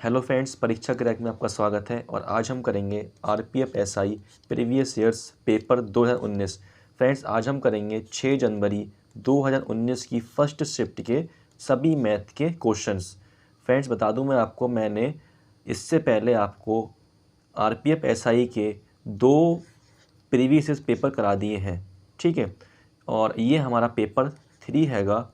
Hello friends, परीक्षा crack में आपका स्वागत है। और आज हम करेंगे RPF SI previous years paper 2019। Friends, आज हम करेंगे 6 जनवरी 2019 की फर्स्ट शिफ्ट के सभी मैथ के क्वेश्चंस। फ्रेंड्स, बता दूं मैं आपको, मैंने इससे पहले आपको आरपीएफ एसआई के 2 प्रीवियस ईयर्स पेपर करा दिए हैं, ठीक है। और ये हमारा पेपर 3 हैगा,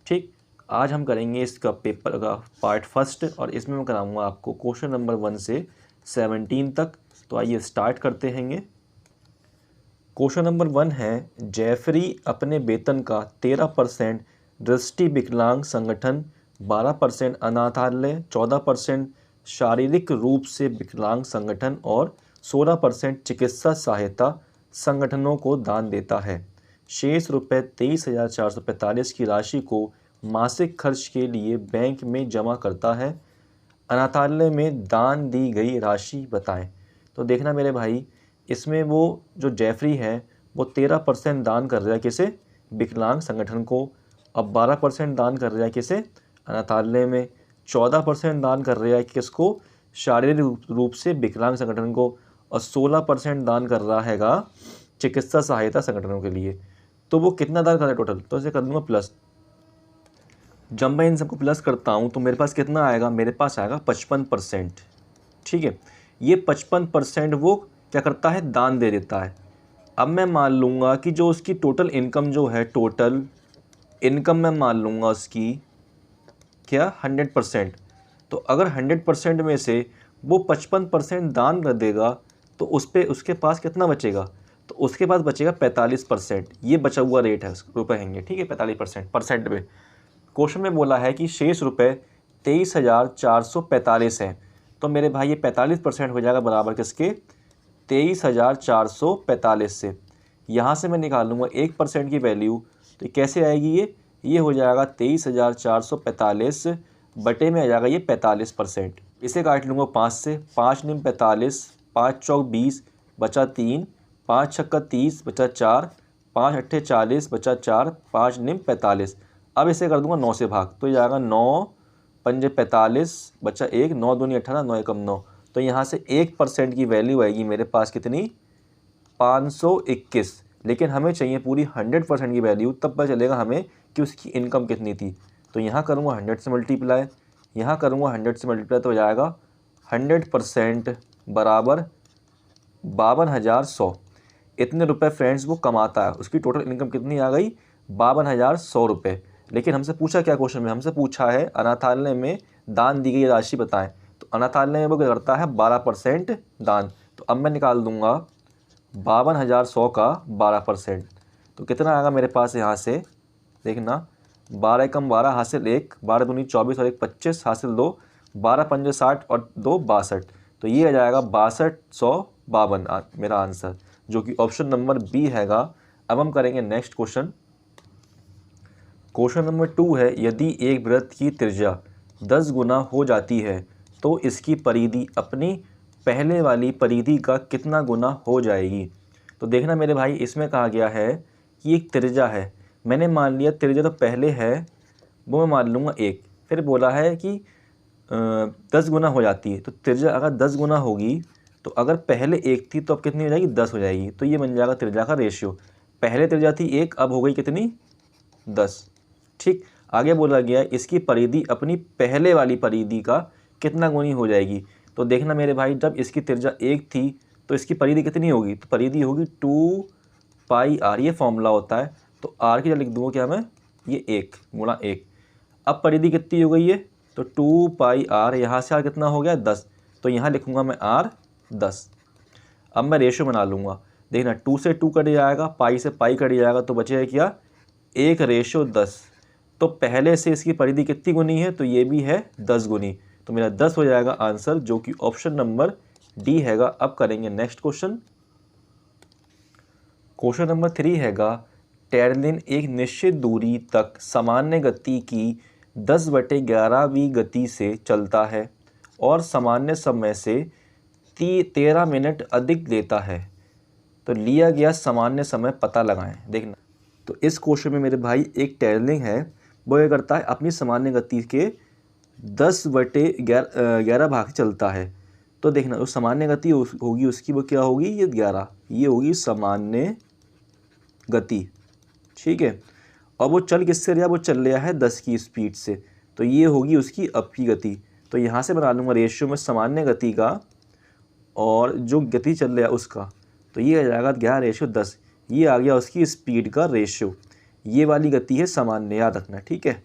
ठीक। आज हम करेंगे इसका पेपर का पार्ट फर्स्ट और इसमें मैं कराऊंगा आपको क्वेश्चन नंबर 1 से 17 तक। तो आइए स्टार्ट करते हैं। क्वेश्चन नंबर 1 है, जेफरी अपने वेतन का 13% दृष्टि विकलांग संगठन, 12% अनाथालय, 14% शारीरिक रूप से विकलांग संगठन और 16% चिकित्सा सहायता संगठनों को दान देता है। शेष रुपये 23,445 की राशि को मासिक खर्च के लिए बैंक में जमा करता है। अनाथालय में दान दी गई राशि बताएं। तो देखना मेरे भाई, इसमें वो जो जेफरी है वो 13% दान कर रहा है किसे? विकलांग संगठन को। अब 12% दान कर रहा है किसे? अनाथालय में। 14% दान कर रहा है किसको? शारीरिक रूप से विकलांग संगठन को। और 16% दान कर रहा हैगा चिकित्सा सहायता संगठनों के लिए। तो वो कितना दान कर रहा है टोटल? तो इसे कर दूंगा प्लस। जब मैं इन सबको प्लस करता हूँ तो मेरे पास कितना आएगा? मेरे पास आएगा 55%, ठीक है। ये 55% वो क्या करता है? दान दे देता है। अब मैं मान लूँगा कि जो उसकी टोटल इनकम जो है, टोटल इनकम मैं मान लूँगा उसकी क्या 100%। तो अगर 100% में से वो 55% दान कर देगा तो उस पर उसके पास कितना बचेगा? तो उसके पास बचेगा 45%। ये बचा हुआ रेट है, रुपए हैंगे, ठीक है। 45% परसेंट में क्वेश्चन में बोला है कि शेष रुपए 23,445 हैं। तो मेरे भाई ये 45% हो जाएगा बराबर किसके? 23,445 से। यहाँ से मैं निकाल लूँगा 1% की वैल्यू। तो कैसे आएगी ये हो जाएगा 23,445 बटे में आ जाएगा ये 45%। इसे काट लूँगा 5 से। 5 निम 45, 5 चौक 20 बचा 3, 5 छक्का 30 बचा 4, 5 अट्ठे 40 बचा 4, 5 निम 45। अब इसे कर दूंगा 9 से भाग, तो ये आएगा 9 पंजे 45 बचा 1, 9 दूनी 18, 9 एकम 9। तो यहाँ से 1% की वैल्यू आएगी मेरे पास कितनी? 521। लेकिन हमें चाहिए पूरी 100% की वैल्यू, तब पता चलेगा हमें कि उसकी इनकम कितनी थी। तो यहाँ करूँगा 100 से मल्टीप्लाई, यहाँ करूँगा 100 से मल्टीप्लाई, तो हो जाएगा 100% बराबर 52,100। इतने रुपए फ्रेंड्स वो कमाता है। उसकी टोटल इनकम कितनी आ गई? 52,100 रुपये। लेकिन हमसे पूछा क्या क्वेश्चन में? हमसे पूछा है अनाथालय में दान दी गई राशि बताएं। तो अनाथालय में वो क्या करता है? 12% दान। तो अब मैं निकाल दूंगा 52,100 का 12%। तो कितना आएगा मेरे पास? यहाँ से देखना, 12 एकम 12 हासिल 1, 12 दूनी 24 और 1 25 हासिल 2, 12 पंजे 60 और 2 62। तो ये आ जाएगा 6252 मेरा आंसर, जो कि ऑप्शन नंबर बी हैगा। अब हम करेंगे नेक्स्ट क्वेश्चन। क्वेश्चन नंबर 2 है, यदि एक वृत्त की त्रिज्या 10 गुना हो जाती है तो इसकी परिधि अपनी पहले वाली परिधि का कितना गुना हो जाएगी? तो देखना मेरे भाई, इसमें कहा गया है कि एक त्रिज्या है। मैंने मान लिया त्रिज्या तो पहले है, वो मैं मान लूँगा 1। फिर बोला है कि 10 गुना हो जाती है। तो त्रिज्या अगर 10 गुना होगी तो अगर पहले 1 थी तो अब कितनी हो जाएगी? 10 हो जाएगी। तो ये बन जाएगा त्रिज्या का रेशियो। पहले त्रिज्या थी 1, अब हो गई कितनी? 10, ठीक। आगे बोला गया इसकी परिधि अपनी पहले वाली परिधि का कितना गुनी हो जाएगी? तो देखना मेरे भाई, जब इसकी त्रिज्या 1 थी तो इसकी परिधि कितनी होगी? तो परिधि होगी 2 पाई आर, ये फॉर्मूला होता है। तो आर की जगह लिख दूँगा क्या मैं? ये 1 गुणा 1। अब परिधि कितनी हो गई है? तो 2 पाई आर, यहाँ से आर कितना हो गया? 10। तो यहाँ लिखूँगा मैं आर 10। अब मैं रेशियो बना लूँगा। देखना, 2 से 2 कट जाएगा, पाई से पाई कट जाएगा, तो बचेगा क्या? 1:10। तो पहले से इसकी परिधि कितनी गुनी है? तो ये भी है 10 गुनी। तो मेरा 10 हो जाएगा आंसर, जो कि ऑप्शन नंबर डी हैगा। अब करेंगे नेक्स्ट क्वेश्चन। क्वेश्चन नंबर 3 हैगा, टेरलिन एक निश्चित दूरी तक सामान्य गति की 10/11वीं गति से चलता है और सामान्य समय से 13 मिनट अधिक लेता है। तो लिया गया सामान्य समय पता लगाएं। देखना, तो इस क्वेश्चन में मेरे भाई एक टेरलिंग है, वो ये करता है अपनी सामान्य गति के 10/11 भाग से चलता है। तो देखना जो सामान्य गति होगी उसकी वो क्या होगी, ये 11, ये होगी सामान्य गति। ठीक है, और वो चल किससे रहा, वो चल रहा है 10 की स्पीड से, तो ये होगी उसकी अब की गति। तो यहाँ से बना लूँगा रेशियो में सामान्य गति का और जो गति चल रहा है उसका, तो ये आ जाएगा 11:10। ये आ गया उसकी स्पीड का रेशियो। ये वाली गति है सामान्य, याद रखना। ठीक है,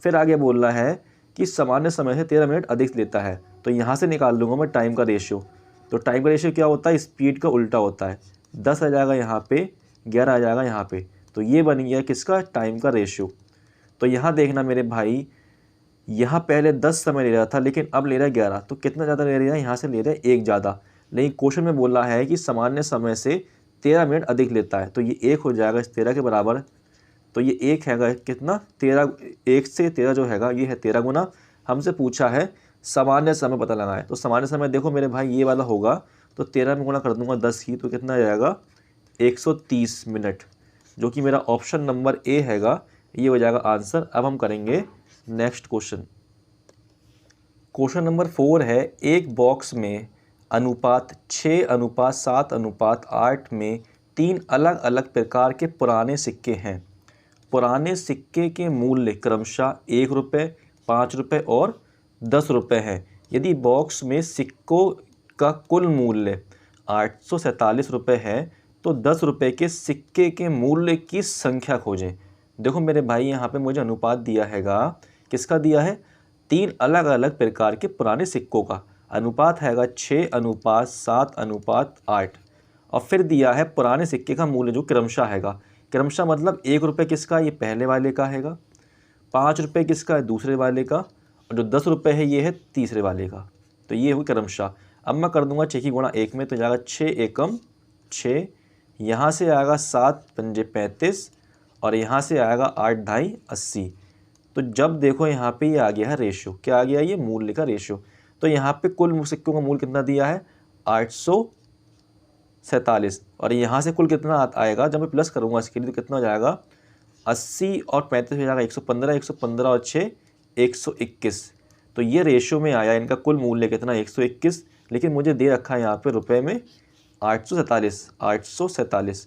फिर आगे बोल रहा है कि सामान्य समय से 13 मिनट अधिक लेता है। तो यहाँ से निकाल लूँगा मैं टाइम का रेशियो। तो टाइम का रेशियो क्या होता है, स्पीड का उल्टा होता है। 10 आ जाएगा यहाँ पे, 11 आ जाएगा यहाँ पे, तो ये बन गया किसका, टाइम का रेशियो। तो यहाँ देखना मेरे भाई, यहाँ पहले 10 समय ले रहा था लेकिन अब ले रहा है 11, तो कितना ज़्यादा ले रहा है, यहाँ से ले रहा है 1 ज़्यादा। लेकिन क्वेश्चन में बोला है कि सामान्य समय से 13 मिनट अधिक लेता है, तो ये 1 हो जाएगा इस 13 के बराबर। तो ये 1 हैगा कितना, 13, 1 से 13 जो हैगा ये है 13 गुना। हमसे पूछा है सामान्य समय पता लगाए, तो सामान्य समय देखो मेरे भाई ये वाला होगा, तो 13 में गुना कर दूंगा 10 की, तो कितना आ जाएगा 130 मिनट, जो कि मेरा ऑप्शन नंबर ए हैगा, ये हो जाएगा आंसर। अब हम करेंगे नेक्स्ट क्वेश्चन। क्वेश्चन नंबर 4 है, एक बॉक्स में अनुपात 6:7:8 में 3 अलग अलग प्रकार के पुराने सिक्के हैं। पुराने सिक्के के मूल्य क्रमशः 1 रुपये, 5 रुपये और 10 रुपये हैं। यदि बॉक्स में सिक्कों का कुल मूल्य 847 रुपये है तो 10 रुपये के सिक्के के मूल्य की संख्या खोजें। देखो मेरे भाई यहाँ पे मुझे अनुपात दिया हैगा, किसका दिया है, 3 अलग अलग प्रकार के पुराने सिक्कों का। अनुपात हैगा 6:7:8 और फिर दिया है पुराने सिक्के का मूल्य जो क्रमशः हैगा। क्रमशः मतलब 1 रुपये किसका, ये पहले वाले का हैगा, 5 रुपये किसका है, दूसरे वाले का, और जो 10 रुपये है ये है तीसरे वाले का। तो ये हुई क्रमशः। अब मैं कर दूंगा 6 की गुणा 1 में, तो जाएगा 6 एकम 6, यहाँ से आएगा 7 पंजे 35 और यहाँ से आएगा 8 ढाई 80। तो जब देखो यहाँ पे ये आ गया है रेशियो, क्या आ गया, ये मूल्य का रेशियो। तो यहाँ पे कुल सिक्कों का मूल्य कितना दिया है, 847, और यहाँ से कुल कितना आएगा, जब मैं प्लस करूँगा इसके लिए तो कितना हो जाएगा, 80 और 35 हो जाएगा 115, 115 और 6 121। तो ये रेशियो में आया, इनका कुल मूल्य कितना 121, लेकिन मुझे दे रखा है यहाँ पे रुपए में 847।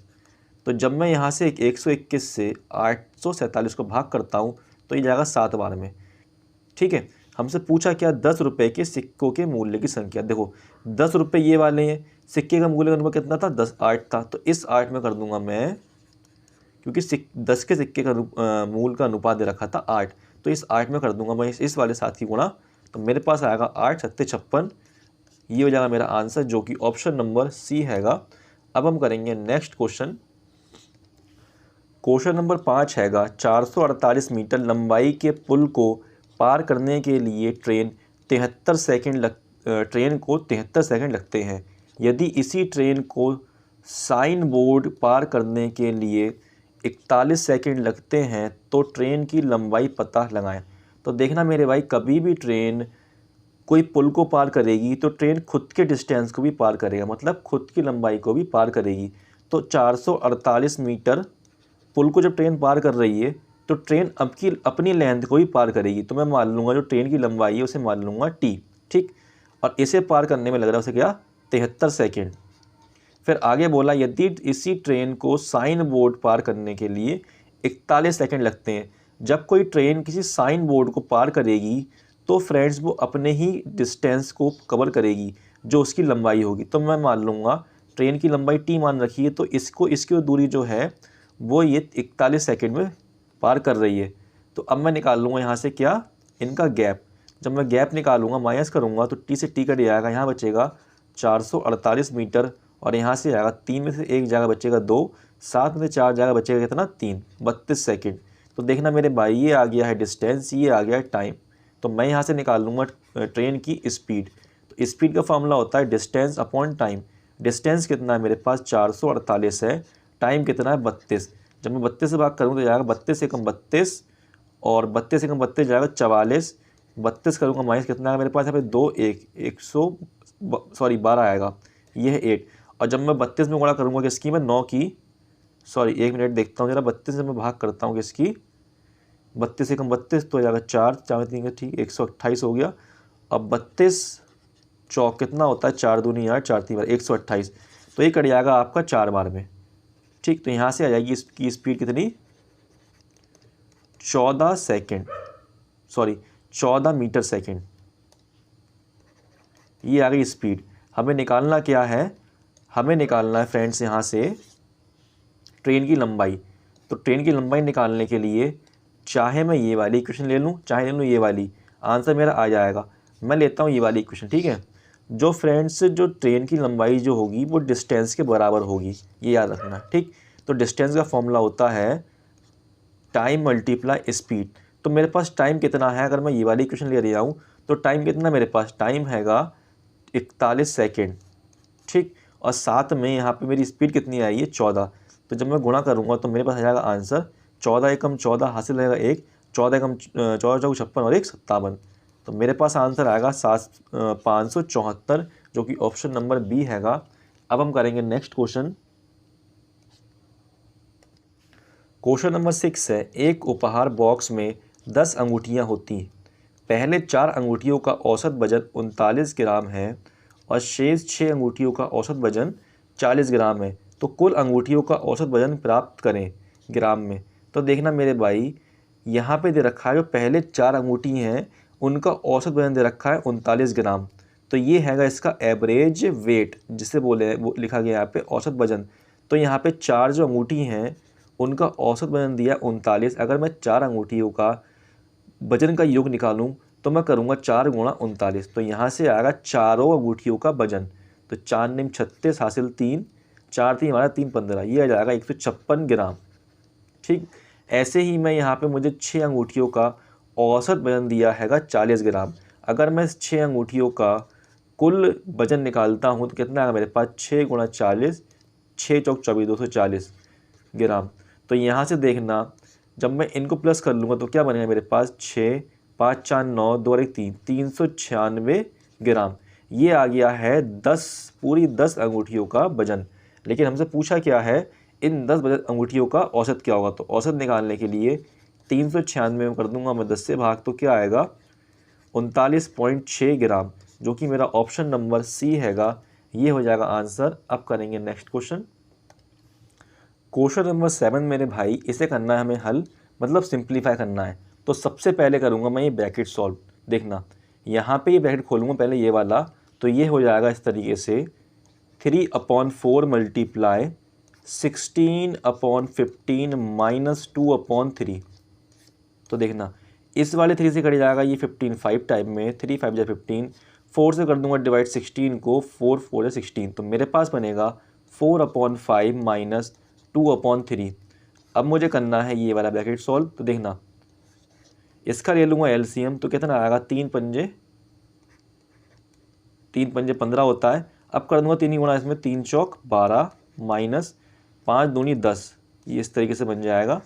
तो जब मैं यहाँ से 121 से 847 को भाग करता हूँ तो ये जाएगा 7 बार में। ठीक है, हमसे पूछा क्या, 10 रुपये के सिक्कों के मूल्य की संख्या। देखो 10 रुपये ये वाले हैं, सिक्के का मूल्य का कितना था, 8 था, तो इस 8 में कर दूंगा मैं, क्योंकि 10 के सिक्के का मूल का अनुपात दे रखा था 8, तो इस 8 में कर दूंगा मैं इस वाले साथ की गुणा, तो मेरे पास आएगा 8 7 56। ये हो जाएगा मेरा आंसर, जो कि ऑप्शन नंबर सी हैगा। अब हम करेंगे नेक्स्ट क्वेश्चन। क्वेश्चन नंबर 5 हैगा, 448 मीटर लंबाई के पुल को पार करने के लिए ट्रेन को 73 सेकंड लगते हैं। यदि इसी ट्रेन को साइन बोर्ड पार करने के लिए 41 सेकंड लगते हैं तो ट्रेन की लंबाई पता लगाएं। तो देखना मेरे भाई, कभी भी ट्रेन कोई पुल को पार करेगी तो ट्रेन खुद के डिस्टेंस को भी पार करेगा, मतलब खुद की लंबाई को भी पार करेगी। तो 448 मीटर पुल को जब ट्रेन पार कर रही है तो ट्रेन अपनी लेंथ को भी पार करेगी। तो मैं मान लूँगा जो ट्रेन की लंबाई है उसे मान लूँगा टी। ठीक, और इसे पार करने में लग रहा है उसे क्या, 73 सेकेंड। फिर आगे बोला, यदि इसी ट्रेन को साइन बोर्ड पार करने के लिए 41 सेकेंड लगते हैं। जब कोई ट्रेन किसी साइन बोर्ड को पार करेगी तो फ्रेंड्स वो अपने ही डिस्टेंस को कवर करेगी जो उसकी लंबाई होगी। तो मैं मान लूँगा ट्रेन की लंबाई टी मान रखी है, तो इसकी दूरी जो है वो ये 41 सेकेंड में पार कर रही है। तो अब मैं निकाल लूँगा यहाँ से क्या, इनका गैप। जब मैं गैप निकालूंगा माइनस करूँगा तो टी से टी कट जाएगा, यहाँ बचेगा 448 मीटर और यहाँ से आएगा 3 में से 1 जगह बचेगा 2, 7 में से 4 जगह बचेगा कितना 3, 32 सेकेंड। तो देखना मेरे भाई, ये आ गया है डिस्टेंस, ये आ गया है टाइम। तो मैं यहाँ से निकाल लूँगा ट्रेन की स्पीड। तो स्पीड का फॉर्मूला होता है डिस्टेंस अपॉन टाइम। डिस्टेंस कितना है मेरे पास 448 है, टाइम कितना है 32। जब मैं 32 से भाग करूँ तो जाएगा 32 से कम 32 और 32 से कम 32 जाएगा 44। 32 करूँगा माइनस कितना है मेरे पास यहाँ पे 2 12 आएगा, ये है 8। और जब मैं 32 में गुणा करूँगा किसकी, मैं 9 की, 1 मिनट देखता हूँ जरा, 32 से मैं भाग करता हूँ किसकी, 32 से कम 32 तो हो जाएगा 4, 4 3 का ठीक 128 हो गया। अब 32 चौक कितना होता है, 4 दूनी 8, 4 3 बार 128, तो ये कट जाएगा आपका 4 बार में। ठीक, तो यहाँ से आ जाएगी इसकी स्पीड कितनी, 14 सेकेंड, सॉरी 14 मीटर सेकेंड। ये आ गई स्पीड। हमें निकालना क्या है, हमें निकालना है फ्रेंड्स यहाँ से ट्रेन की लंबाई। तो ट्रेन की लंबाई निकालने के लिए चाहे मैं ये वाली इक्वेशन ले लूँ, चाहे ले लूँ ये वाली, आंसर मेरा आ जाएगा। मैं लेता हूँ ये वाली इक्वेशन, ठीक है। जो फ्रेंड्स जो ट्रेन की लंबाई जो होगी वो डिस्टेंस के बराबर होगी, ये याद रखना, ठीक। तो डिस्टेंस का फॉर्मूला होता है टाइम मल्टीप्लाई स्पीड। तो मेरे पास टाइम कितना है, अगर मैं ये वाली इक्वेशन ले रहा हूँ तो टाइम कितना मेरे पास, टाइम हैगा 41 सेकेंड, ठीक। और साथ में यहाँ पे मेरी स्पीड कितनी आई है, 14। तो जब मैं गुणा करूँगा तो मेरे पास आ जाएगा आंसर 14 एकम 14 हासिल रहेगा 1, 14 एकम 14 चौक 56 और 1 57। तो मेरे पास आंसर आएगा 574, जो कि ऑप्शन नंबर बी हैगा। अब हम करेंगे नेक्स्ट क्वेश्चन। क्वेश्चन नंबर 6 है, एक उपहार बॉक्स में 10 अंगूठियाँ होती हैं। पहले 4 अंगूठियों का औसत वजन 39 ग्राम है और शेष 6 अंगूठियों का औसत वजन 40 ग्राम है। तो कुल अंगूठियों का औसत वजन प्राप्त करें ग्राम में। तो देखना मेरे भाई, यहाँ पे दे रखा है जो पहले 4 अंगूठी हैं उनका औसत वजन दे रखा है 39 ग्राम। तो ये हैगा इसका एवरेज वेट, जिसे बोले वो लिखा गया यहाँ पे औसत वजन। तो यहाँ पे 4 जो अंगूठी हैं उनका औसत वजन दिया 39। अगर मैं 4 अंगूठियों का वजन का योग निकालूं तो मैं करूंगा 4 गुणा 39। तो यहाँ से आएगा चारों अंगूठियों का वजन। तो 4 निम 36 हासिल 3, 4 3 हमारा 3 15, ये आ जाएगा 156 ग्राम, ठीक। ऐसे ही मैं यहाँ पे मुझे 6 अंगूठियों का औसत वजन दिया हैगा 40 ग्राम। अगर मैं 6 अंगूठियों का कुल वजन निकालता हूँ तो कितना आएगा मेरे पास, 6 गुणा 40, 6 चौक 24 240 ग्राम। तो यहाँ से देखना जब मैं इनको प्लस कर लूँगा तो क्या बनेगा मेरे पास, 6 5 4 9 2 और 1 3, 396 ग्राम। ये आ गया है 10 पूरी 10 अंगूठियों का वजन। लेकिन हमसे पूछा क्या है, इन 10 अंगूठियों का औसत क्या होगा। तो औसत निकालने के लिए 396 में कर दूंगा मैं 10 से भाग, तो क्या आएगा 39.6 ग्राम, जो कि मेरा ऑप्शन नंबर सी हैगा। ये हो जाएगा आंसर। अब करेंगे नेक्स्ट क्वेश्चन। क्वेश्चन नंबर 7 मेरे भाई, इसे करना है हमें हल, मतलब सिंप्लीफाई करना है। तो सबसे पहले करूँगा मैं ये ब्रैकेट सॉल्व। देखना यहाँ पे ये ब्रैकेट खोलूँगा पहले ये वाला, तो ये हो जाएगा इस तरीके से 3/4 मल्टीप्लाई 16/15 माइनस 2/3। तो देखना इस वाले 3 से कट जाएगा ये 15 5 टाइप में, 3 5 जा 15, 4 से कर दूंगा डिवाइड 16 को, 4 4 जा 16। तो मेरे पास बनेगा 4/5 माइनस 2/3। अब मुझे करना है ये वाला ब्रैकेट सॉल्व। तो देखना इसका ले लूँगा एलसीएम, तो कितना आएगा, 3 पंजे 15 होता है। अब कर दूंगा 3 गुणा इसमें, 3 चौक 12 माइनस 5 दूनी 10, ये इस तरीके से बन जाएगा।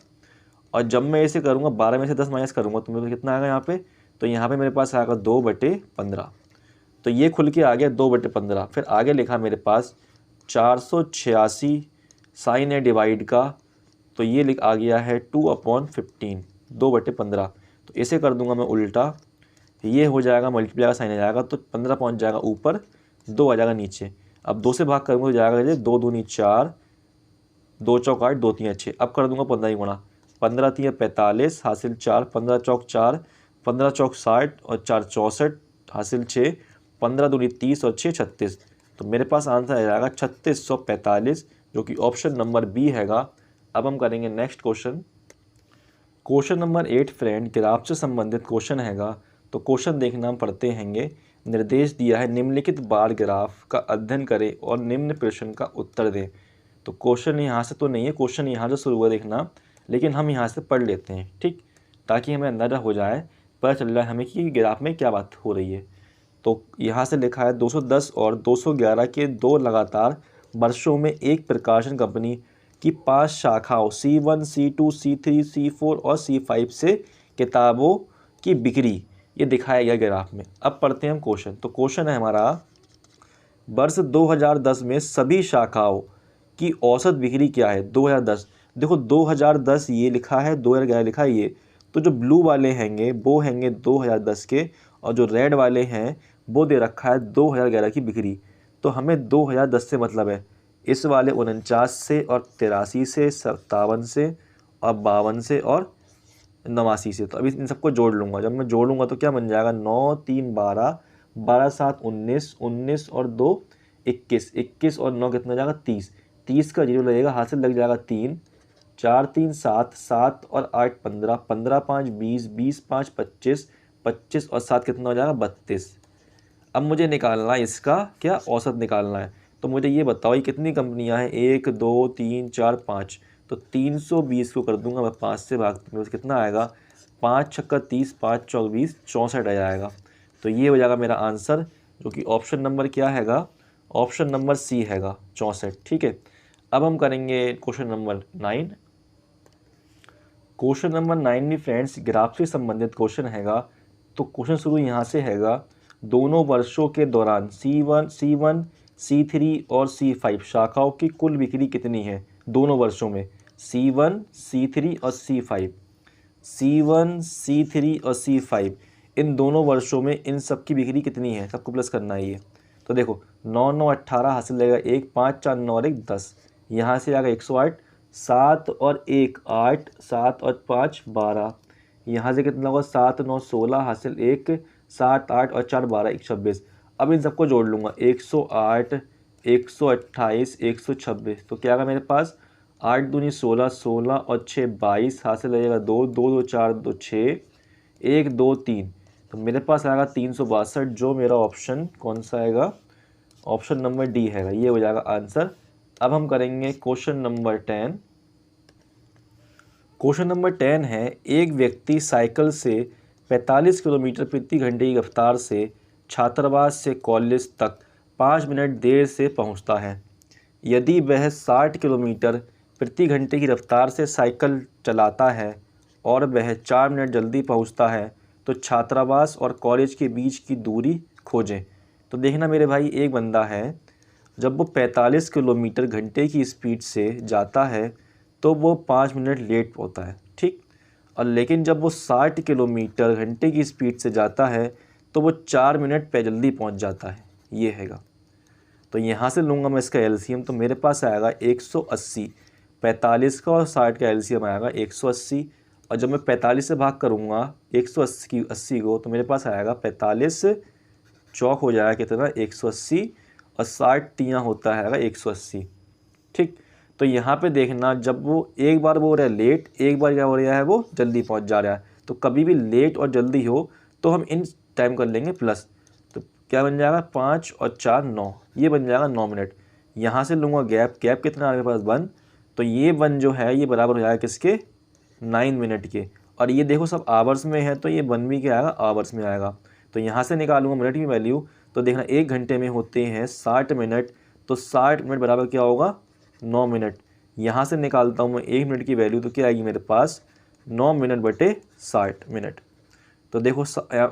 और जब मैं इसे करूँगा 12 में से 10 माइनस करूँगा तो मेरे पास कितना आएगा यहाँ पे, तो यहाँ पे मेरे पास आएगा 2/15। तो ये खुल के आ गया 2/15। फिर आगे लिखा मेरे पास 486 साइन है डिवाइड का, तो ये आ गया है 2/15, 2/15। तो इसे कर दूंगा मैं उल्टा, ये हो जाएगा मल्टीप्लाई का साइन आ जाएगा, तो 15 पहुँच जाएगा ऊपर, 2 आ जाएगा नीचे। अब 2 से भाग करूँगा तो जाएगा 2 दूनी 4, 2 चौक 8, 2 3 6। अब कर दूंगा 15 गुणा, 15 3 45 हासिल 4, 15 चौक 4, 15 चौक 60 और 4 64 हासिल 6, 15 दूनी 30 और 6 36। तो मेरे पास आंसर आ जाएगा 3645, जो कि ऑप्शन नंबर बी हैगा। अब हम करेंगे next question. Question number 8 friend, graph से संबंधित क्वेश्चन हैगा। तो क्वेश्चन देखना हम पढ़ते हैंगे। निर्देश दिया है निम्नलिखित बार ग्राफ का अध्ययन करें और निम्न प्रश्न का उत्तर दें। तो क्वेश्चन यहाँ से तो नहीं है, क्वेश्चन यहाँ से शुरू हुआ देखना, लेकिन हम यहाँ से पढ़ लेते हैं, ठीक, ताकि हमें अंदाजा हो जाए, पता चल रहा है हमें कि ग्राफ में क्या बात हो रही है। तो यहाँ से लिखा है 210 और 211 के 2 लगातार वर्षों में एक प्रकाशन कंपनी की 5 शाखाओं C1, C2, C3, C4 और C5 से किताबों की बिक्री, ये दिखाया गया ग्राफ में। अब पढ़ते हैं हम क्वेश्चन। तो क्वेश्चन है हमारा, वर्ष 2010 में सभी शाखाओं की औसत बिक्री क्या है। 2010, देखो 2010 ये लिखा है, 2011 लिखा है ये, तो जो ब्लू वाले हैंगे वो हैंगे 2010 के, और जो रेड वाले हैं वो दे रखा है 2011 की बिक्री। तो हमें 2010 से मतलब है, इस वाले 49 से और 83 से 57 से और 52 से और 89 से। तो अभी इन सबको जोड़ लूँगा, जब मैं जोड़ूंगा तो क्या बन जाएगा, 9 3 12, 12 7 19, 19 और 2 21, 21 और 9 कितना जाएगा 30, 30 का जीरो लगेगा, हाथ से लग जाएगा 3, 4 3 7, 7 और 8 15, 15 5 20, 20 5 25, 25 और 7 कितना हो जाएगा 32। अब मुझे निकालना है इसका क्या, औसत निकालना है। तो मुझे ये बताओ ये कितनी कंपनियां हैं, 1 2 3 4 5। तो 320 को कर दूंगा मैं 5 से भाग, तो कितना आएगा, 5 छक्का 30, 5 चौक 20, 64 आ जाएगा। तो ये हो जाएगा मेरा आंसर, जो कि ऑप्शन नंबर क्या हैगा, ऑप्शन नंबर सी हैगा 64। ठीक है, अब हम करेंगे क्वेश्चन नंबर 9। क्वेश्चन नंबर 9 में फ्रेंड्स ग्राफ से संबंधित क्वेश्चन हैगा। तो क्वेश्चन शुरू यहाँ से हैगा, दोनों वर्षों के दौरान C1, C3 और C5 शाखाओं की कुल बिक्री कितनी है दोनों वर्षों में, C1, C3 और C5, C1, C3 और C5 इन दोनों वर्षों में इन सब की बिक्री कितनी है, सबको प्लस करना है ये। तो देखो 9 9 18 हासिल लगेगा 1, 5 4 9 और 1 10, यहाँ से आएगा 108, 7 और 1 8, 7 और 5 12, यहाँ से कितना होगा 7 9 16 हासिल 1, 7 8 और 4 12 126। अब इन सबको जोड़ लूँगा 108, 128, 126। तो क्या आएगा मेरे पास, 8 दूनी 16, 16 और 6 22, हासिल लगेगा 2 2 2 4 2 6, 1 2 3। तो मेरे पास आएगा 362, जो मेरा ऑप्शन कौन सा आएगा, ऑप्शन नंबर डी हैगा, ये हो जाएगा आंसर। अब हम करेंगे क्वेश्चन नंबर 10। क्वेश्चन नंबर 10 है, एक व्यक्ति साइकिल से 45 किलोमीटर प्रति घंटे की रफ्तार से छात्रावास से कॉलेज तक 5 मिनट देर से पहुंचता है। यदि वह 60 किलोमीटर प्रति घंटे की रफ्तार से साइकिल चलाता है और वह 4 मिनट जल्दी पहुंचता है, तो छात्रावास और कॉलेज के बीच की दूरी खोजें। तो देखना मेरे भाई, एक बंदा है, जब वो 45 किलोमीटर घंटे की स्पीड से जाता है तो वो 5 मिनट लेट पहुंचता है, ठीक। और लेकिन जब वो 60 किलोमीटर घंटे की स्पीड से जाता है तो वो 4 मिनट पे जल्दी पहुंच जाता है, ये हैगा। तो यहाँ से लूँगा मैं इसका एलसीएम, तो मेरे पास आएगा 180, 45 का और 60 का एलसीएम आएगा 180। और जब मैं 45 से भाग करूँगा 180 को, तो मेरे पास आएगा 45 चौक हो जाएगा कितना 180, और 60 तियाँ होता है 180, ठीक। तो यहाँ पे देखना, जब वो एक बार वो हो रहा है लेट, एक बार क्या हो रहा है वो जल्दी पहुँच जा रहा है। तो कभी भी लेट और जल्दी हो तो हम इन टाइम कर लेंगे प्लस। तो क्या बन जाएगा 5 और 4 9, ये बन जाएगा 9 मिनट। यहाँ से लूँगा गैप, गैप कितना आ मेरे पास 1, तो ये 1 जो है ये बराबर हो जाएगा किसके, 9 मिनट के। और ये देखो सब आवर्स में है, तो ये 1 भी क्या आएगा आवर्स में आएगा। तो यहाँ से निकालूंगा मिनट की वैल्यू, तो देखना 1 घंटे में होते हैं 60 मिनट, तो 60 मिनट बराबर क्या होगा 9 मिनट। यहाँ से निकालता हूँ मैं 1 मिनट की वैल्यू, तो क्या आएगी मेरे पास 9 मिनट बटे 60 मिनट। तो देखो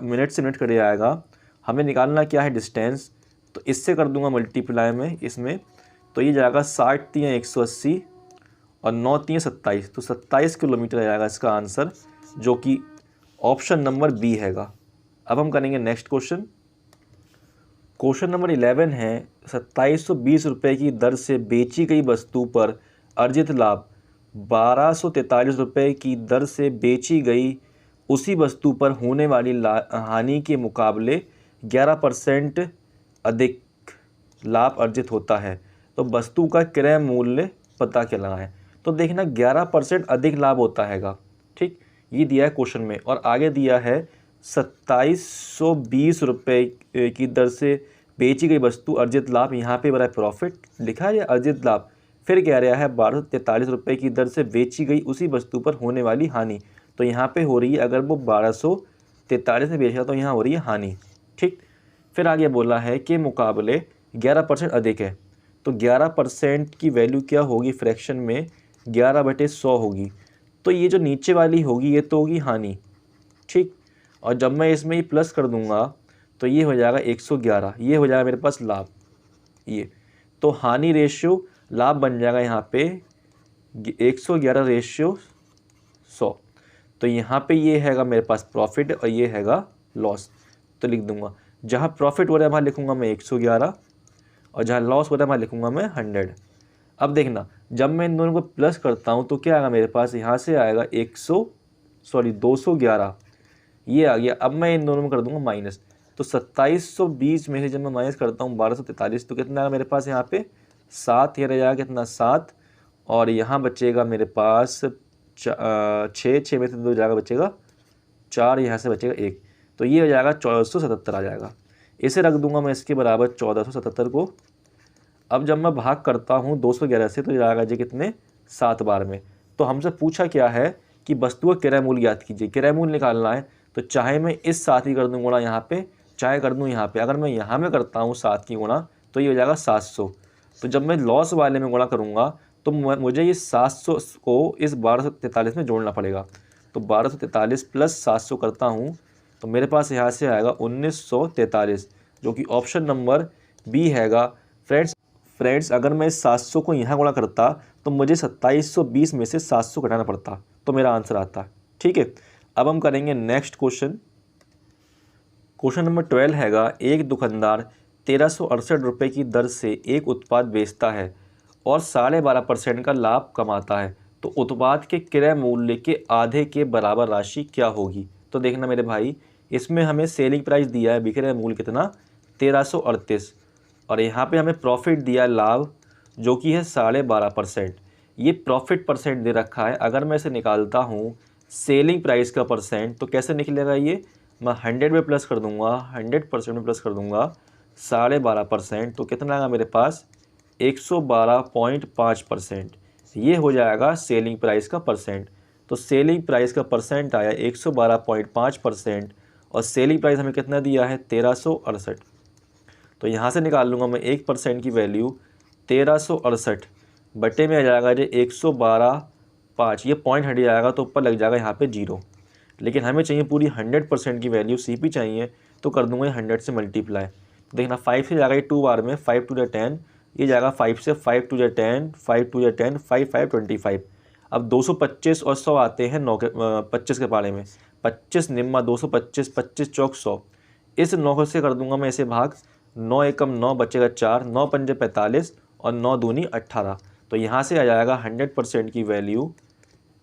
मिनट से मिनट कट जाएगा, हमें निकालना क्या है डिस्टेंस, तो इससे कर दूंगा मल्टीप्लाई में इसमें, तो ये जाएगा 60 तियाँ 180 और 9 तियाँ 27, तो 27 किलोमीटर आएगा इसका आंसर, जो कि ऑप्शन नंबर बी हैगा। अब हम करेंगे नेक्स्ट क्वेश्चन। क्वेश्चन नंबर 11 है, 2720 रुपये की दर से बेची गई वस्तु पर अर्जित लाभ 1243 रुपये की दर से बेची गई उसी वस्तु पर होने वाली हानि के मुकाबले 11% अधिक लाभ अर्जित होता है। तो वस्तु का क्रय मूल्य पता क्या लगाएं। तो देखना 11% अधिक लाभ होता हैगा, ठीक। ये दिया है क्वेश्चन में, और आगे दिया है 2720 रुपये की दर से बेची गई वस्तु अर्जित लाभ, यहाँ पे बड़ा प्रॉफिट लिखा है या अर्जित लाभ, फिर कह रहा है 1243 रुपये की दर से बेची गई उसी वस्तु पर होने वाली हानि। तो यहाँ पे हो रही है, अगर वो 1243 में बेचा तो यहाँ हो रही है हानि, ठीक। फिर आगे बोला है कि मुकाबले 11% अधिक है, तो 11% की वैल्यू क्या होगी फ्रैक्शन में 11/100 होगी। तो ये जो नीचे वाली होगी ये तो होगी हानि, ठीक। और जब मैं इसमें ये प्लस कर दूंगा तो ये हो जाएगा 111, ये हो जाएगा मेरे पास लाभ, ये तो हानि रेशियो लाभ बन जाएगा यहाँ पे 111 रेशियो 100। तो यहाँ पे ये हैगा मेरे पास प्रॉफिट और ये हैगा लॉस। तो लिख दूंगा, जहाँ प्रॉफिट हो रहा है वहाँ लिखूंगा मैं 111 और जहाँ लॉस हो रहा है वहाँ लिखूंगा मैं 100। अब देखना, जब मैं इन दोनों को प्लस करता हूँ तो क्या आएगा मेरे पास, यहाँ से आएगा 211, ये आ गया। अब मैं इन दोनों में कर दूंगा माइनस, तो 2720 में से जब मैं माइनस करता हूँ 1243, तो कितना आएगा मेरे पास यहाँ पे 7, ये रह जाएगा कितना 7, और यहाँ बचेगा मेरे पास 6 में से 2 जाएगा बचेगा 4, यहाँ से बचेगा 1, तो ये हो जाएगा 1477 आ जाएगा। इसे रख दूंगा मैं इसके बराबर 1477 को। अब जब मैं भाग करता हूँ 211 से तो जाएगा जी कितने 7 बार में। तो हमसे पूछा क्या है कि वस्तु का क्रय मूल्य ज्ञात कीजिए। क्रय मूल्य निकालना है तो चाहे मैं इस 7 की कर दूँ गुणा यहाँ पे, चाहे कर दूँ यहाँ पे। अगर मैं यहाँ में करता हूँ 7 की गुणा तो ये हो जाएगा 700। तो जब मैं लॉस वाले में गुणा करूँगा तो मुझे ये 700 को इस 1243 में जोड़ना पड़ेगा। तो 1243 प्लस 700 करता हूँ तो मेरे पास यहाँ से आएगा 1943, जो कि ऑप्शन नंबर बी हैगा। फ्रेंड्स अगर मैं इस 700 को यहाँ गुणा करता तो मुझे 2720 में से 700 घटाना पड़ता, तो मेरा आंसर आता। ठीक है, अब हम करेंगे नेक्स्ट क्वेश्चन। क्वेश्चन नंबर 12 हैगा, एक दुकानदार 1368 रुपये की दर से एक उत्पाद बेचता है और 12.5% का लाभ कमाता है, तो उत्पाद के क्रय मूल्य के आधे के बराबर राशि क्या होगी। तो देखना मेरे भाई, इसमें हमें सेलिंग प्राइस दिया है, विक्रय मूल्य कितना 1338, और यहाँ पे हमें प्रॉफिट दिया लाभ जो कि है 12.5%। ये प्रॉफिट परसेंट दे रखा है। अगर मैं इसे निकालता हूँ सेलिंग प्राइस का परसेंट तो कैसे निकलेगा ये, मैं 100 में प्लस कर दूंगा, 100% में प्लस कर दूंगा 12.5%, तो कितना आएगा मेरे पास 112.5%। ये हो जाएगा सेलिंग प्राइस का परसेंट। तो सेलिंग प्राइस का परसेंट आया 112.5% और सेलिंग प्राइस हमें कितना दिया है 1368। तो यहाँ से निकाल लूँगा मैं 1% की वैल्यू 1368 बटे में आ जाएगा जो 112.5, ये पॉइंट हट जाएगा तो ऊपर लग जाएगा यहाँ पे 0। लेकिन हमें चाहिए पूरी 100% की वैल्यू CP चाहिए, तो कर दूंगा 100 से मल्टीप्लाई। देखना 5 से जाएगा ये 2 बार में, 5 2 10, ये जाएगा 5 से, 5 2 10, 5 2 10, 5 5 25। अब 225 और 100 आते हैं 9 के 25 के पारे में, 25 निम्मा 225, 25 चौक 100। इस 9 से कर दूंगा मैं इसे भाग, 9 एकम 9 बचेगा 4, 9 पंजे 45 और 9 दूनी 18। तो यहाँ से आ जाएगा 100% की वैल्यू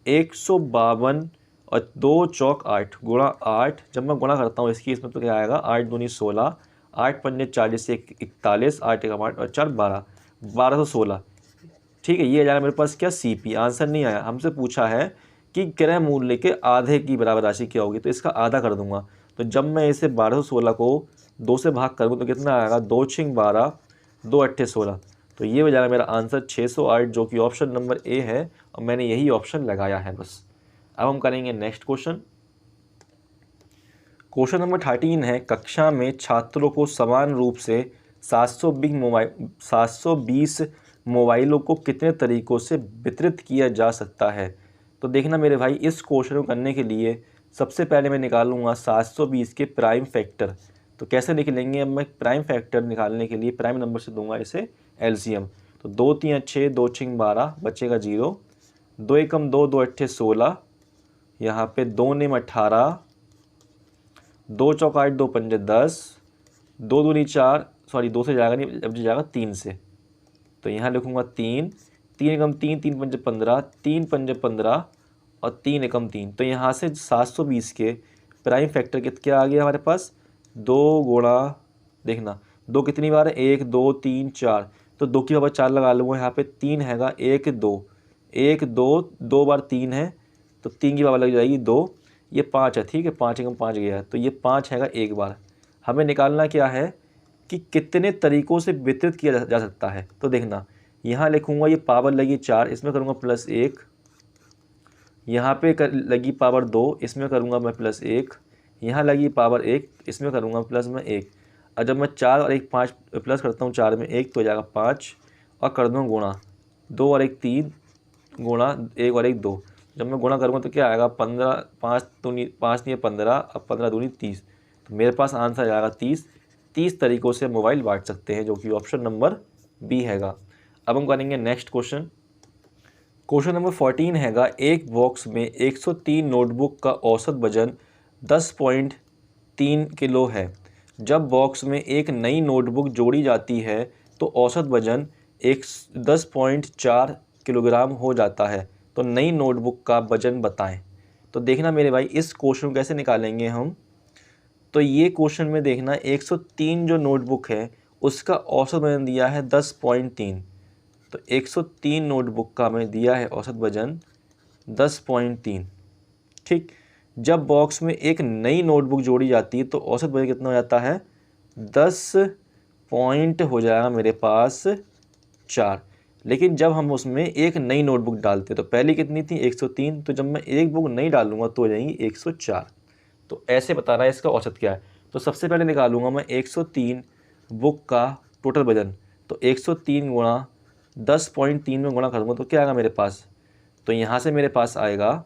152 और 2 चौक 8 गुणा 8। जब मैं गुणा करता हूँ इसकी, इसमें तो क्या आएगा 8 दूनी 16, 8 पंजे 40 से 41, 8 एकम 8 और 4 12, 1216। ठीक है, ये आ जाएगा मेरे पास क्या CP। आंसर नहीं आया, हमसे पूछा है कि क्रय मूल्य के आधे की बराबर राशि क्या होगी, तो इसका आधा कर दूंगा। तो जब मैं इसे 1216 को 2 से भाग करूँ तो कितना आएगा 2 6 12, 2 8 16। तो ये हो जाएगा मेरा आंसर 608, जो कि ऑप्शन नंबर ए है, और मैंने यही ऑप्शन लगाया है बस। अब हम करेंगे नेक्स्ट क्वेश्चन। क्वेश्चन नंबर 13 है, कक्षा में छात्रों को समान रूप से 720 मोबाइलों को कितने तरीकों से वितरित किया जा सकता है। तो देखना मेरे भाई, इस क्वेश्चन को करने के लिए सबसे पहले मैं निकालूंगा 720 के प्राइम फैक्टर। तो कैसे निकलेंगे, अब मैं प्राइम फैक्टर निकालने के लिए प्राइम नंबर से दूंगा इसे LCM। तो 2 3 6, 2 6 12 बचेगा 0, 2 एकम 2, 2 8 16, यहाँ पे 2 निम 18, 2 चौक 8, 2 पंजे 10, 2 दूनी 4, सॉरी 2 से जाएगा नहीं, अब जाएगा 3 से। तो यहाँ लिखूंगा 3, 3 एकम 3, 3 पंजे 15, 3 पंजे 15 और 3 एकम 3। तो यहाँ से 720 के प्राइम फैक्टर क्या आ गया हमारे पास, 2 गुणा, देखना 2 कितनी बार है 1 2 3 4, तो 2 की पावर 4 लगा लूँगा। यहाँ पे 3 हैगा 1 2, 1 2, 2 बार 3 है तो 3 की पावर लग जाएगी 2, ये 5 है। ठीक है, 5 एकम 5 गया है, तो ये 5 हैगा एक बार। हमें निकालना क्या है कि कितने तरीक़ों से वितरित किया जा सकता है। तो देखना यहाँ लिखूँगा ये पावर लगी 4, इसमें करूँगा +1, यहाँ पे लगी पावर 2, इसमें करूँगा मैं +1, यहाँ लगी पावर 1, इसमें करूँगा प्लस में 1। और जब मैं 4 और 1 5 प्लस करता हूँ 4 में 1 तो हो जाएगा 5, और कर दूँ गुणा, 2 और 1 3 गुणा 1 और 1 2। जब मैं गुणा करूँगा तो क्या आएगा 15, 5 दूनी 5 नहीं 15, अब 15 दूनी 30। तो मेरे पास आंसर आएगा 30 तरीक़ों से मोबाइल बांट सकते हैं, जो कि ऑप्शन नंबर बी हैगा। अब हम करेंगे नेक्स्ट क्वेश्चन। क्वेश्चन नंबर 14 हैगा, एक बॉक्स में 103 नोटबुक का औसत वजन 10.3 किलो है। जब बॉक्स में एक नई नोटबुक जोड़ी जाती है तो औसत वजन 10.4 किलोग्राम हो जाता है। तो नई नोटबुक का वजन बताएं। तो देखना मेरे भाई, इस क्वेश्चन को कैसे निकालेंगे हम। तो ये क्वेश्चन में देखना 103 जो नोटबुक है उसका औसत वजन दिया है 10.3। तो 103 नोटबुक का हमें दिया है औसत वजन 10.3। ठीक, जब बॉक्स में एक नई नोटबुक जोड़ी जाती है तो औसत वजन कितना हो जाता है 10 पॉइंट हो जाएगा मेरे पास 4। लेकिन जब हम उसमें एक नई नोटबुक डालते तो पहले कितनी थी 103, तो जब मैं एक बुक नहीं डालूंगा तो हो जाएंगी 104। तो ऐसे बता रहा है इसका औसत क्या है। तो सबसे पहले निकालूंगा मैं 103 बुक का टोटल वजन। तो 103 गुणा 10.3 में गुणा करूँगा तो क्या आएगा मेरे पास। तो यहाँ से मेरे पास आएगा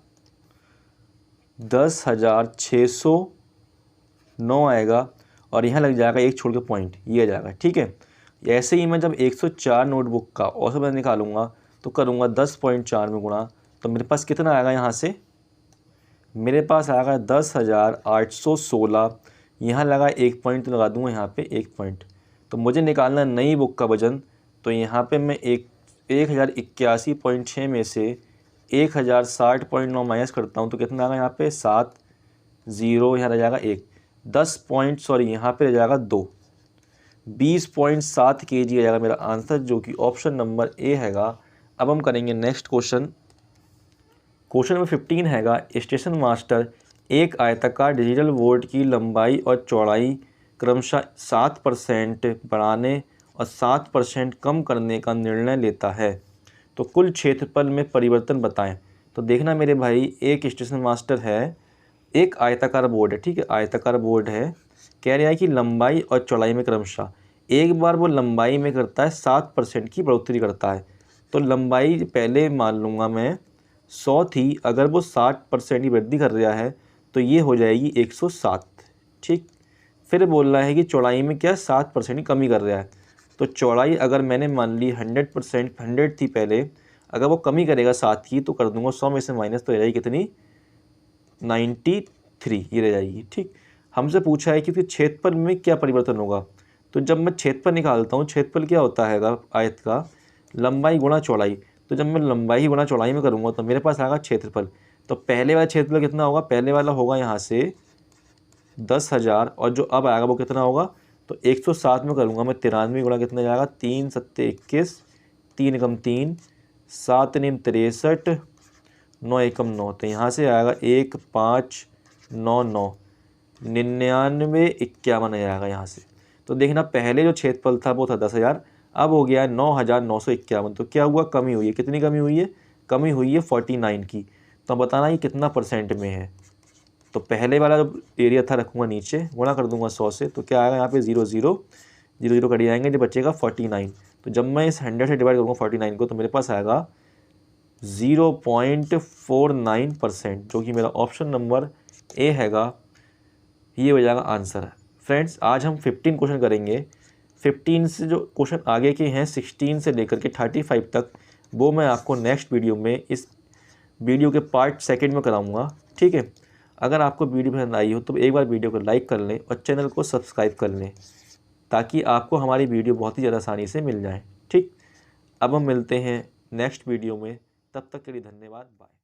10,609 आएगा, और यहाँ लग जाएगा एक छोड़ के पॉइंट, ये आ जाएगा। ठीक है, ऐसे ही मैं जब 104 नोटबुक का औसत वजन निकालूंगा तो करूँगा 10.4 में गुणा, तो मेरे पास कितना आएगा, यहाँ से मेरे पास आएगा 10,816। यहाँ लगा एक पॉइंट तो लगा दूंगा यहाँ पे एक पॉइंट। तो मुझे निकालना नई बुक का वजन। तो यहाँ पे मैं 1081.6 में से 1060.9 माइनस करता हूँ तो कितना आएगा यहाँ पे 7 0, यहाँ रह जाएगा 1 10 पॉइंट सॉरी यहाँ पे रह जाएगा 2 20.7 kg आ जाएगा मेरा आंसर, जो कि ऑप्शन नंबर ए हैगा। अब हम करेंगे नेक्स्ट क्वेश्चन। क्वेश्चन नंबर 15 हैगा, स्टेशन मास्टर एक आयताकार डिजिटल बोर्ड की लंबाई और चौड़ाई क्रमशः 7% बढ़ाने और 7% कम करने का निर्णय लेता है। तो कुल क्षेत्रफल में परिवर्तन बताएं। तो देखना मेरे भाई, एक स्टेशन मास्टर है, एक आयताकार बोर्ड है। ठीक है, आयताकार बोर्ड है, कह रहा है कि लंबाई और चौड़ाई में क्रमशः एक बार वो लंबाई में करता है 7% की बढ़ोतरी करता है। तो लंबाई पहले मान लूँगा मैं 100 थी, अगर वो 60% की वृद्धि कर रहा है तो ये हो जाएगी 107। ठीक, फिर बोल रहा है कि चौड़ाई में क्या 7% की कमी कर रहा है। तो चौड़ाई अगर मैंने मान ली 100% 100 थी पहले, अगर वो कमी करेगा 7 की तो कर दूंगा 100 में से माइनस, तो रह जाएगी कितनी 93, ये रह जाएगी। ठीक, हमसे पूछा है कि फिर क्षेत्रफल में क्या परिवर्तन होगा। तो जब मैं क्षेत्रफल निकालता हूँ, क्षेत्रफल क्या होता है आयत का, लंबाई गुणा चौड़ाई। तो जब मैं लंबाई गुणा चौड़ाई में करूँगा तो मेरे पास आएगा क्षेत्रफल। तो पहले वाला क्षेत्रफल कितना होगा, पहले वाला होगा यहाँ से 10,000, और जो अब आएगा वो कितना होगा, तो 107 में करूँगा मैं 93 गुणा कितना जाएगा 3 7 21, 3 एकम 3, 7 9 63, 9 एकम 9। तो यहाँ से आएगा 1 5 9 9, 99 51 आएगा यहाँ से। तो देखना पहले जो क्षेत्रफल था वो था 10,000, अब हो गया है 9,951। तो क्या हुआ, कमी हुई है। कितनी कमी हुई है, कमी हुई है 49 की। तो बताना ये कितना परसेंट में है। तो पहले वाला जो एरिया था रखूँगा नीचे, गुणा कर दूंगा 100 से, तो क्या आएगा यहाँ पे 0 0 0 0 कट जाएंगे, जो बचेगा 49। तो जब मैं इस 100 से डिवाइड करूँगा 49 को तो मेरे पास आएगा 0.49%, जो कि मेरा ऑप्शन नंबर ए हैगा, ये हो जाएगा आंसर। फ्रेंड्स, आज हम 15 क्वेश्चन करेंगे। 15 से जो क्वेश्चन आगे के हैं 16 से लेकर के 35 तक, वो मैं आपको नेक्स्ट वीडियो में इस वीडियो के पार्ट सेकंड में कराऊंगा। ठीक है, अगर आपको वीडियो पसंद आई हो तो एक बार वीडियो को लाइक कर लें और चैनल को सब्सक्राइब कर लें, ताकि आपको हमारी वीडियो बहुत ही ज़्यादा आसानी से मिल जाए। ठीक, अब हम मिलते हैं नेक्स्ट वीडियो में, तब तक के लिए धन्यवाद, बाय।